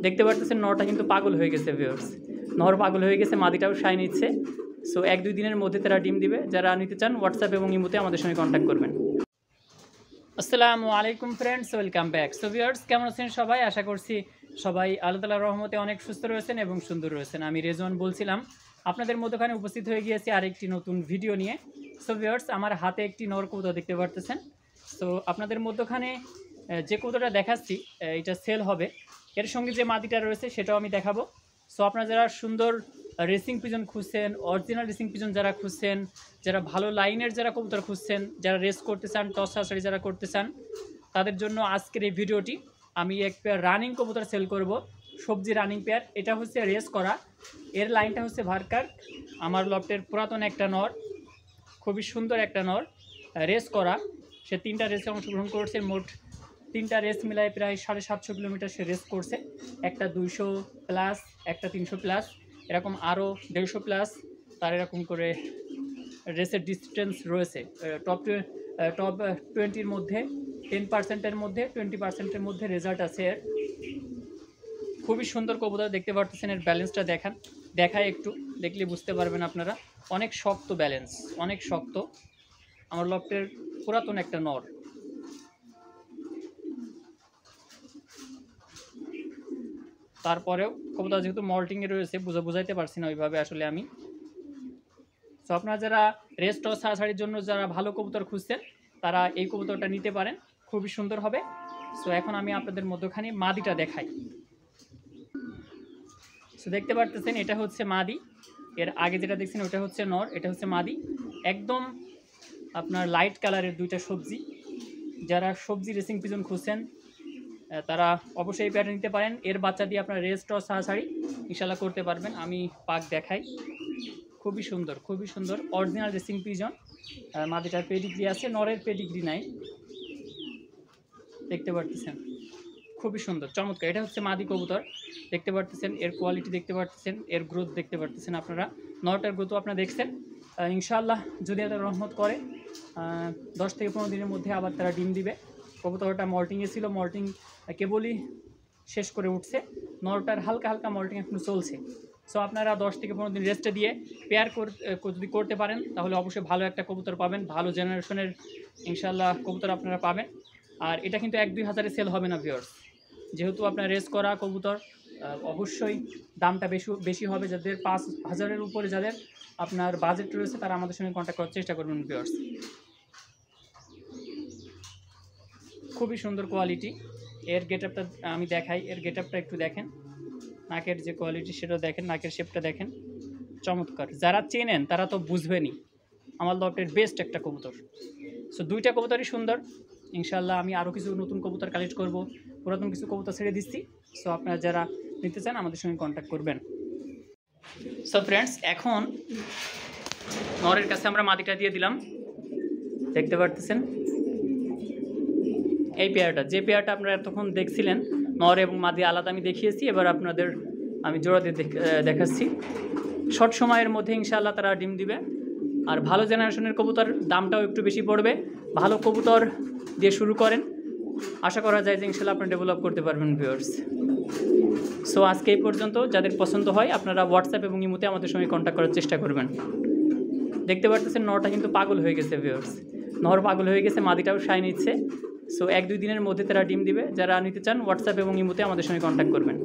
দেখতে পারতেছেন নরটা কিন্তু পাগল হয়ে গেছে ভিউয়ার্স। নর পাগল হয়ে গেছে, মাদিটাও শাই নিচ্ছে। সো 1-2 দিনের মধ্যে তারা ডিম দিবে। যারা নিতে চান হোয়াটসঅ্যাপ এবং ইমোতে আমাদের সঙ্গে কন্ট্যাক্ট করবেন। আসসালামু আলাইকুম friends, welcome back. So viewers, কেমন আছেন সবাই? আশা করছি সবাই আল্লাহ তাআলার রহমতে অনেক সুস্থ রয়েছেন এবং সুন্দর রয়েছেন। আমি রেজওয়ান বলছিলাম, আপনাদের মধ্যখানে উপস্থিত হয়ে গিয়েছি আরেকটি নতুন ভিডিও নিয়ে। সো ভিউয়ার্স, আমার হাতে একটি নর কবুতর দেখতে পারতেছেন। সো আপনাদের মধ্যখানে যে কবুতরটা দেখাচ্ছি এটা সেল হবে, এর সঙ্গে যে মাদিটা রয়েছে সেটাও আমি দেখাবো। সো আপনারা যারা সুন্দর রেসিং পিজন খুঁজছেন, অরিজিনাল রেসিং পিজন যারা খুঁজছেন, যারা ভালো লাইনের যারা কবুতর খুঁজছেন, যারা রেস করতে চান, টস ছাড়াছাড়ি যারা করতে চান, তাদের জন্য আজকের এই ভিডিওটি। আমি এক পেয়ার রানিং কবুতর সেল করব, সবজি রানিং পেয়ার। এটা হচ্ছে রেস করা, এর লাইনটা হচ্ছে ভার্কার। আমার লফটের পুরাতন একটা নর, খুবই সুন্দর একটা নর, রেস করা। সে 3টা রেসে অংশগ্রহণ করছে, মোট 3টা রেস মিলায় প্রায় 750 কিলোমিটার সে রেস করছে। একটা 200 প্লাস, একটা 300 প্লাস, এরকম আরও 150 প্লাস তার এরকম করে রেসের ডিস্টেন্স রয়েছে। টপ 20-র মধ্যে 10%-এর মধ্যে 20%-এর মধ্যে রেজাল্ট আছে এর। খুবই সুন্দর কবুতর, দেখতে পারতেছেন। এর ব্যালেন্সটা দেখায় একটু, দেখলে বুঝতে পারবেন আপনারা। অনেক শক্ত ব্যালেন্স, অনেক শক্ত। আমার লফটের পুরাতন একটা নর। তারপরেও কবুতর যেহেতু মল্টিংয়ে রয়েছে, বুঝাইতে পারছি না ওইভাবে আসলে আমি। সো আপনারা যারা রেস্ট ও ছাড়াছাড়ির জন্য যারা ভালো কবুতর খুঁজছেন, তারা এই কবুতরটা নিতে পারেন, খুবই সুন্দর হবে। সো এখন আমি আপনাদের মধ্যখানে মাদিটা দেখাই। সো দেখতে পারতেছেন এটা হচ্ছে মাদি, এর আগে যেটা দেখছেন ওটা হচ্ছে নর, এটা হচ্ছে মাদি। একদম আপনার লাইট কালারের দুইটা সবজি। যারা সবজি রেসিং পিজন খুঁজছেন তারা অবশ্যই এই প্যাটার্ন নিতে পারেন। এর বাচ্চা দিয়ে আপনার রেস্ট ও ছাড়াছাড়ি ইনশাল্লাহ করতে পারবেন। আমি পাক দেখাই, খুবই সুন্দর, খুবই সুন্দর অরিজিনাল রেসিং পিজন। মাদিটার পেডিগ্রি আছে, নরের পেডিগ্রি নাই। দেখতে পারতেছেন খুবই সুন্দর, চমৎকার। এটা হচ্ছে মাদি কবুতর, দেখতে পারতেছেন। এর কোয়ালিটি দেখতে পারতেছেন, এর গ্রোথ দেখতে পারতেছেন আপনারা। নরটার গ্রোথও আপনারা দেখছেন। ইনশাআল্লাহ যদি এত রহমত করে 10 থেকে 15 দিনের মধ্যে আবার তারা ডিম দিবে। কবুতরটা মল্টিংয়ে ছিল, মল্টিং কেবলই শেষ করে উঠছে। নরটার হালকা হালকা মল্টিং এখন চলছে। সো আপনারা 10 থেকে 15 দিন রেস্টে দিয়ে পেয়ার যদি করতে পারেন তাহলে অবশ্যই ভালো একটা কবুতর পাবেন, ভালো জেনারেশনের ইনশাআল্লাহ কবুতর আপনারা পাবেন। আর এটা কিন্তু 1-2 হাজারে সেল হবে না ভিউয়ার্স, যেহেতু আপনার রেস করা কবুতর অবশ্যই দামটা বেশি হবে। যাদের 5,000-এর উপরে যাদের আপনার বাজেট রয়েছে তারা আমাদের সঙ্গে কন্ট্যাক্ট করার চেষ্টা করবেন ভিউয়ার্স। খুবই সুন্দর কোয়ালিটি। এর গেটআপটা আমি দেখাই, এর গেটআপটা একটু দেখেন, নাকের যে কোয়ালিটি সেটা দেখেন, নাকের শেপটা দেখেন, চমৎকার। যারা চেনেন তারা তো বুঝবেনই আমার লটের বেস্ট একটা কবুতর। সো 2টা কবুতরই সুন্দর। ইনশাআল্লাহ আমি আরও কিছু নতুন কবুতর কালেক্ট করব, পুরাতন কিছু কবুতর ছেড়ে দিচ্ছি। সো আপনারা যারা নিতে চান আমাদের সঙ্গে কন্ট্যাক্ট করবেন। সো ফ্রেন্ডস, এখন নরের কাছে আমরা মাদিটা দিয়ে দিলাম, দেখতে পারতেছেন। এই পেয়ারটা, যে পেয়ারটা আপনারা এতক্ষণ দেখছিলেন নর এবং মাদি আলাদা আমি দেখিয়েছি, এবার আপনাদের আমি জোড়া দিয়ে দেখাচ্ছি। শর্ট সময়ের মধ্যে ইনশাআল্লাহ তারা ডিম দিবে। আর ভালো জেনারেশনের কবুতর, দামটাও একটু বেশি পড়বে। ভালো কবুতর দিয়ে শুরু করেন, আশা করা যায় যে ইনশাআল্লাহ আপনি ডেভেলপ করতে পারবেন ভিউয়ার্স। সো আজকে এই পর্যন্ত। যাদের পছন্দ হয় আপনারা হোয়াটসঅ্যাপ এবং ইমোতে আমাদের সঙ্গে কন্ট্যাক্ট করার চেষ্টা করবেন। দেখতে পারতেছেন নরটা কিন্তু পাগল হয়ে গেছে ভিউয়ার্স, নর পাগল হয়ে গেছে, মাদিটাও শাই নিচ্ছে। সো 1-2 দিনের মধ্যে তারা ডিম দিবে। যারা নিতে চান হোয়াটসঅ্যাপ এবং ইমোতে আমাদের সঙ্গে কন্ট্যাক্ট করবেন।